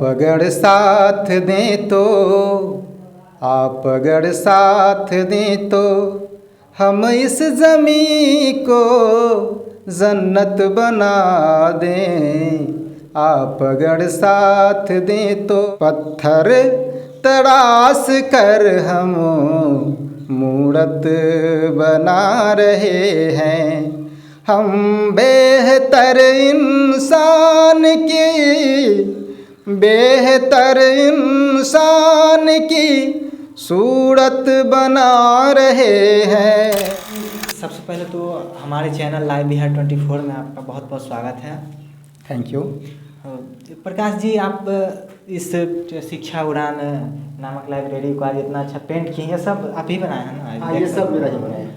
अगर साथ दें तो, आप अगर साथ दें तो हम इस ज़मीं को जन्नत बना दें। आप अगर साथ दें तो पत्थर तराश कर हम मूरत बना रहे हैं। हम बेहतर इंसान की सूरत बना रहे हैं। सबसे पहले तो हमारे चैनल लाइव बिहार 24 में आपका बहुत बहुत स्वागत है। Thank you. प्रकाश जी, आप इस शिक्षा उड़ान नामक लाइब्रेरी को आज इतना अच्छा पेंट किए हैं, सब आप ही बनाए हैं ना? हाँ, ये सब मेरा ही बनाया है।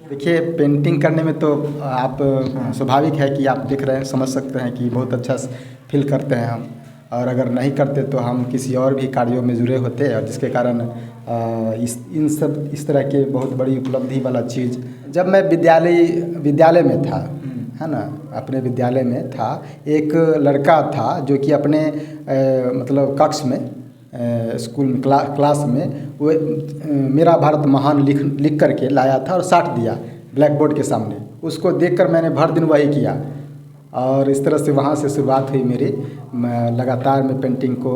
देखिए, पेंटिंग करने में तो आप स्वाभाविक है कि आप देख रहे हैं, समझ सकते हैं कि बहुत अच्छा फील करते हैं हम, और अगर नहीं करते तो हम किसी और भी कार्यों में जुड़े होते, और जिसके कारण इस तरह के बहुत बड़ी उपलब्धि वाला चीज़। जब मैं विद्यालय में था, है ना, अपने विद्यालय में था, एक लड़का था जो कि अपने मतलब कक्ष में स्कूल में क्लास में वो मेरा भारत महान लिख करके लाया था और साट दिया ब्लैक बोर्ड के सामने। उसको देखकर मैंने भर दिन वही किया, और इस तरह से वहाँ से शुरुआत हुई मेरी। लगातार मैं पेंटिंग को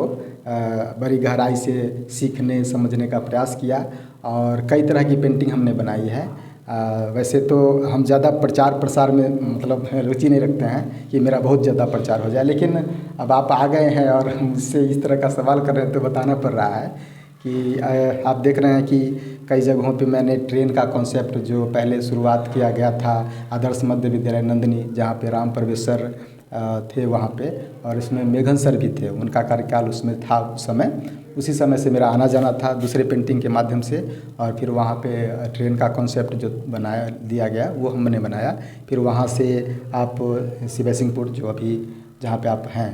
बड़ी गहराई से सीखने समझने का प्रयास किया, और कई तरह की पेंटिंग हमने बनाई है। वैसे तो हम ज़्यादा प्रचार प्रसार में मतलब रुचि नहीं रखते हैं कि मेरा बहुत ज़्यादा प्रचार हो जाए, लेकिन अब आप आ गए हैं और मुझसे इस तरह का सवाल कर रहे हैं तो बताना पड़ रहा है कि आप देख रहे हैं कि कई जगहों पे मैंने ट्रेन का कॉन्सेप्ट जो पहले शुरुआत किया गया था आदर्श मध्य विद्यालय नंदनी, जहाँ पे राम परवेश सर थे वहाँ पे, और इसमें मेघन सर भी थे, उनका कार्यकाल उसमें था उस समय। उसी समय से मेरा आना जाना था दूसरे पेंटिंग के माध्यम से, और फिर वहाँ पे ट्रेन का कॉन्सेप्ट जो बनाया दिया गया वो हमने बनाया। फिर वहाँ से आप शिव सिंहपुर, जो अभी जहाँ पे आप हैं,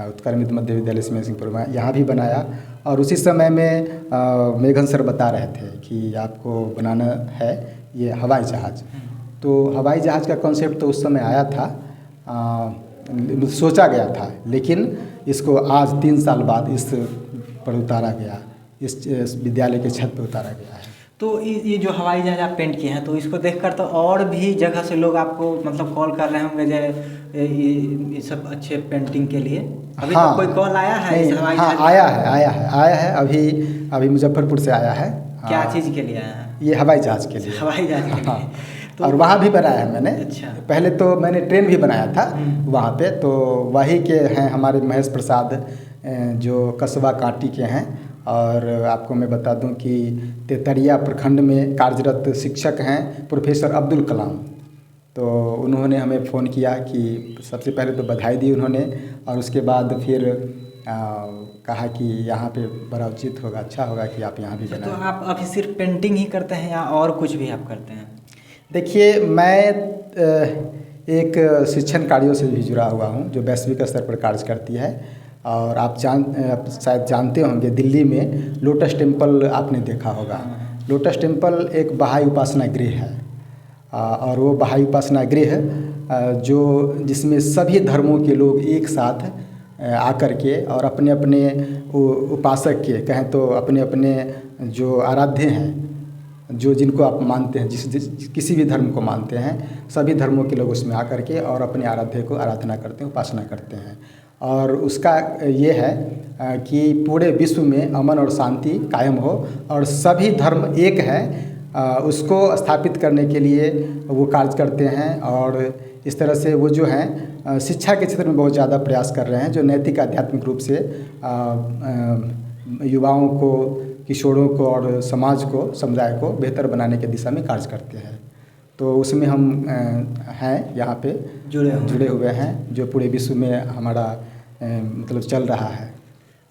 उत्क्रमित मध्य विद्यालय शिव सिंहपुर में, यहाँ भी बनाया। और उसी समय में मेघन सर बता रहे थे कि आपको बनाना है ये हवाई जहाज़। तो हवाई जहाज़ का कॉन्सेप्ट तो उस समय आया था, सोचा गया था, लेकिन इसको आज 3 साल बाद इस पर उतारा गया, इस विद्यालय के छत पर उतारा गया है। तो ये जो हवाई जहाज आप पेंट किए हैं, तो इसको देखकर तो और भी जगह से लोग आपको मतलब कॉल कर रहे होंगे ये सब अच्छे पेंटिंग के लिए। अभी हाँ, तक कोई कॉल आया है इस हवाई हाँ, जहाज? आया है। अभी मुजफ्फरपुर से आया है। क्या चीज़ के लिए आया है? ये हवाई जहाज़ के लिए। हवाई जहाज के लिए। हाँ, तो और वहाँ भी बनाया है मैंने। अच्छा। पहले तो मैंने ट्रेन भी बनाया था वहाँ पे, तो वही के हैं हमारे महेश प्रसाद, जो कस्बा कांटी के हैं। और आपको मैं बता दूं कि तेतरिया प्रखंड में कार्यरत शिक्षक हैं प्रोफेसर अब्दुल कलाम। तो उन्होंने हमें फ़ोन किया कि सबसे पहले तो बधाई दी उन्होंने, और उसके बाद फिर कहा कि यहाँ पे बड़ा उचित होगा, अच्छा होगा कि आप यहाँ भी बनाएं। तो आप अभी सिर्फ पेंटिंग ही करते हैं या और कुछ भी आप करते हैं? देखिए, मैं एक शिक्षण कार्यों से भी जुड़ा हुआ हूँ जो वैश्विक स्तर पर कार्य करती है। और आप शायद जानते होंगे, दिल्ली में लोटस टेम्पल आपने देखा होगा। लोटस टेम्पल एक बहाई उपासना गृह है, और वो बहाई उपासना गृह जिसमें सभी धर्मों के लोग एक साथ आकर के और अपने अपने उपासक के कहें तो अपने अपने जो आराध्य हैं, जो जिनको आप मानते हैं, किसी भी धर्म को मानते हैं, सभी धर्मों के लोग उसमें आकर के और अपने आराध्य को आराधना करते हैं, उपासना करते हैं। और उसका ये है कि पूरे विश्व में अमन और शांति कायम हो और सभी धर्म एक है, उसको स्थापित करने के लिए वो कार्य करते हैं। और इस तरह से वो जो हैं शिक्षा के क्षेत्र में बहुत ज़्यादा प्रयास कर रहे हैं, जो नैतिक आध्यात्मिक रूप से युवाओं को, किशोरों को और समाज को, समुदाय को बेहतर बनाने की दिशा में कार्य करते हैं। तो उसमें हम हैं, यहाँ पे जुड़े हुए हैं, जो पूरे विश्व में हमारा मतलब चल रहा है।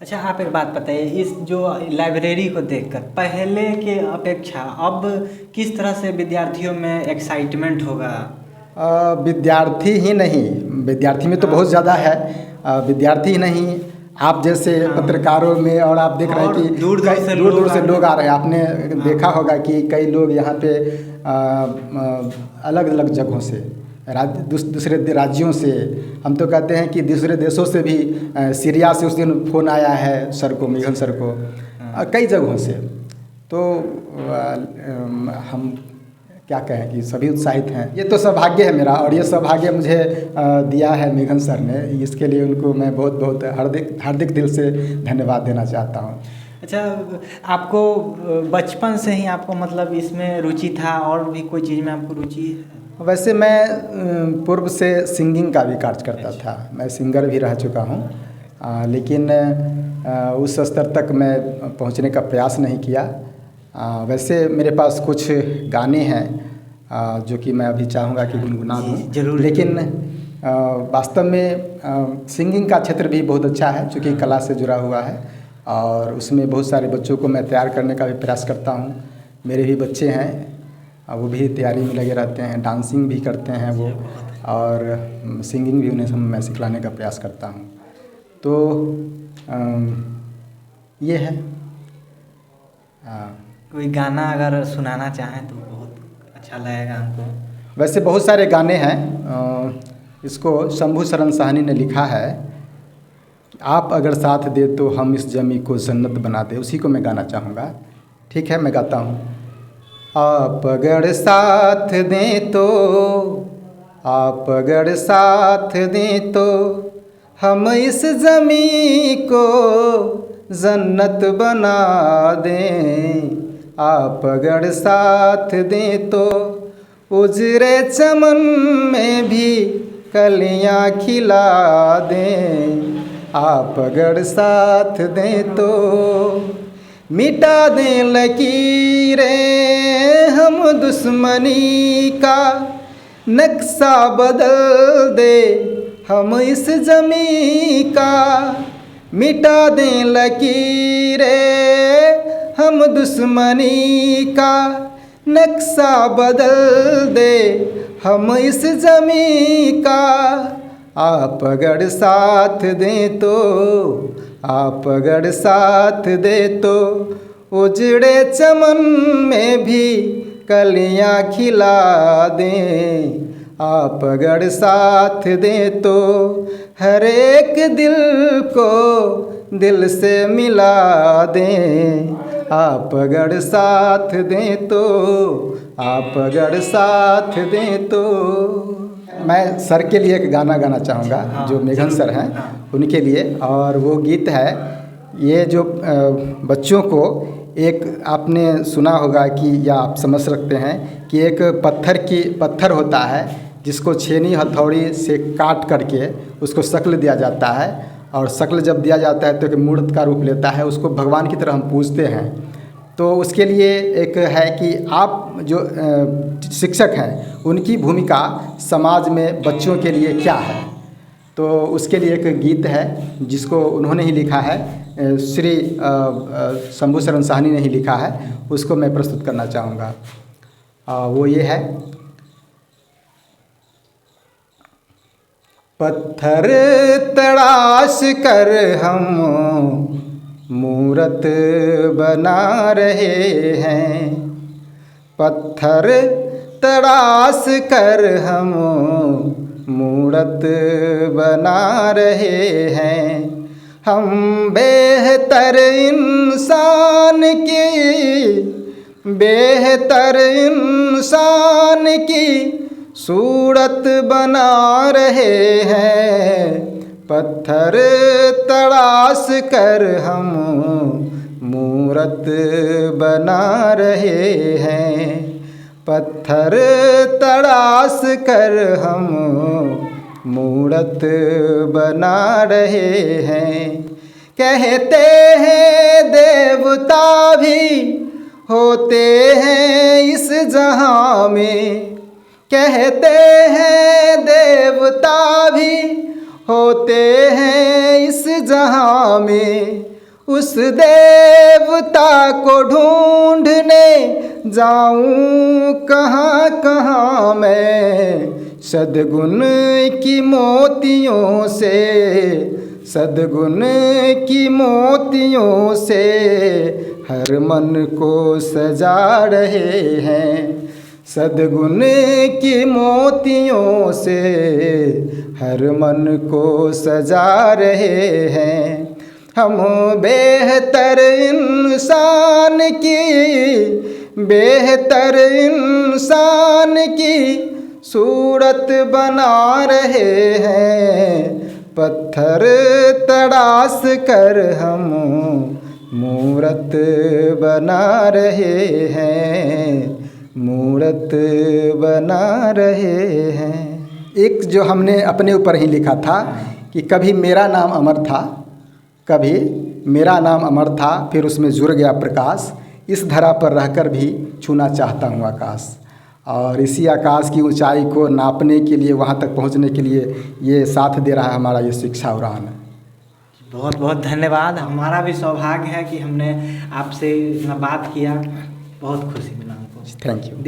अच्छा, आप एक बात बताइए, इस जो लाइब्रेरी को देखकर पहले के अपेक्षा अब किस तरह से विद्यार्थियों में एक्साइटमेंट होगा? विद्यार्थी ही नहीं, विद्यार्थी में तो बहुत ज़्यादा है, विद्यार्थी ही नहीं, आप जैसे पत्रकारों में, और आप देख रहे हैं कि दूर दूर से लोग आ रहे हैं। आपने देखा होगा कि कई लोग यहाँ पे अलग अलग जगहों से दूसरे राज्यों से, हम तो कहते हैं कि दूसरे देशों से भी, सीरिया से उस दिन फ़ोन आया है सर को, मेघन सर को, कई जगहों से। तो हम क्या कहें कि सभी उत्साहित हैं। ये तो सौभाग्य है मेरा, और ये सौभाग्य मुझे दिया है मेघन सर ने। इसके लिए उनको मैं बहुत बहुत हार्दिक दिल से धन्यवाद देना चाहता हूँ। अच्छा, आपको बचपन से ही आपको मतलब इसमें रुचि था, और भी कोई चीज़ में आपको रुचि है? वैसे मैं पूर्व से सिंगिंग का भी कार्य करता था, मैं सिंगर भी रह चुका हूँ, लेकिन उस स्तर तक मैं पहुँचने का प्रयास नहीं किया। वैसे मेरे पास कुछ गाने हैं जो कि मैं अभी चाहूँगा कि गुनगुना दूँ जरूर, लेकिन वास्तव में सिंगिंग का क्षेत्र भी बहुत अच्छा है, चूँकि कला से जुड़ा हुआ है, और उसमें बहुत सारे बच्चों को मैं तैयार करने का भी प्रयास करता हूँ। मेरे भी बच्चे हैं, वो भी तैयारी में लगे रहते हैं, डांसिंग भी करते हैं वो, और सिंगिंग भी उन्हें मैं सिखलाने का प्रयास करता हूँ। तो ये है। कोई गाना अगर सुनाना चाहें तो बहुत अच्छा लगेगा हमको। वैसे बहुत सारे गाने हैं, इसको शंभू शरण साहनी ने लिखा है, आप अगर साथ दे तो हम इस जमी को जन्नत बना दे, उसी को मैं गाना चाहूँगा। ठीक है, मैं गाता हूँ। आप अगर साथ दें तो, आप अगर साथ दें तो हम इस ज़मी को जन्नत बना दें। आप अगर साथ दें तो उजरे चमन में भी कलियां खिला दें। आप अगर साथ दें तो मिटा दें लकीरें हम दुश्मनी का, नक्शा बदल दे हम इस जमी का। मिटा दें लकीरें हम दुश्मनी का, नक्शा बदल दे हम इस जमी का। आप अगर साथ दें तो, आप अगर साथ दें तो उजड़े चमन में भी कलियां खिला दें। आप अगर साथ दें तो हर एक दिल को दिल से मिला दें। आप अगर साथ दें तो, आप अगर साथ दें तो। मैं सर के लिए एक गाना गाना चाहूँगा, जो मेघन सर हैं उनके लिए, और वो गीत है, ये जो बच्चों को, एक आपने सुना होगा कि, या आप समझ सकते हैं कि एक पत्थर होता है जिसको छेनी हथौड़ी से काट करके उसको शक्ल दिया जाता है, और शक्ल जब दिया जाता है तो एक मूर्त का रूप लेता है, उसको भगवान की तरह हम पूजते हैं। तो उसके लिए एक है कि आप जो शिक्षक हैं उनकी भूमिका समाज में बच्चों के लिए क्या है। तो उसके लिए एक गीत है जिसको उन्होंने ही लिखा है, श्री शंभू शरण साहनी ने ही लिखा है, उसको मैं प्रस्तुत करना चाहूँगा। वो ये है, पत्थर तराश कर हम मूरत बना रहे हैं। पत्थर तराश कर हम मूरत बना रहे हैं। हम बेहतर इंसान की, बेहतर इंसान की सूरत बना रहे हैं। पत्थर तराश कर हम मूरत बना रहे हैं। पत्थर तराश कर हम मूरत बना रहे हैं। कहते हैं देवता भी होते हैं इस जहां में। कहते हैं देवता भी होते हैं इस जहां में। उस देवता को ढूंढने जाऊं कहाँ कहाँ मैं। सद्गुण की मोतियों से, सद्गुण की मोतियों से हर मन को सजा रहे हैं। सद्गुण की मोतियों से हर मन को सजा रहे हैं। हम बेहतर इंसान की सूरत बना रहे हैं। पत्थर तराश कर हम मूरत बना रहे हैं, मूरत बना रहे हैं। एक जो हमने अपने ऊपर ही लिखा था कि कभी मेरा नाम अमर था, कभी मेरा नाम अमर था, फिर उसमें जुड़ गया प्रकाश। इस धरा पर रहकर भी छूना चाहता हूँ आकाश। और इसी आकाश की ऊंचाई को नापने के लिए, वहाँ तक पहुँचने के लिए ये साथ दे रहा है हमारा ये शिक्षा उड़ान। बहुत बहुत धन्यवाद। हमारा भी सौभाग्य है कि हमने आपसे इतना बात किया, बहुत खुशी मिला हमको। Thank you.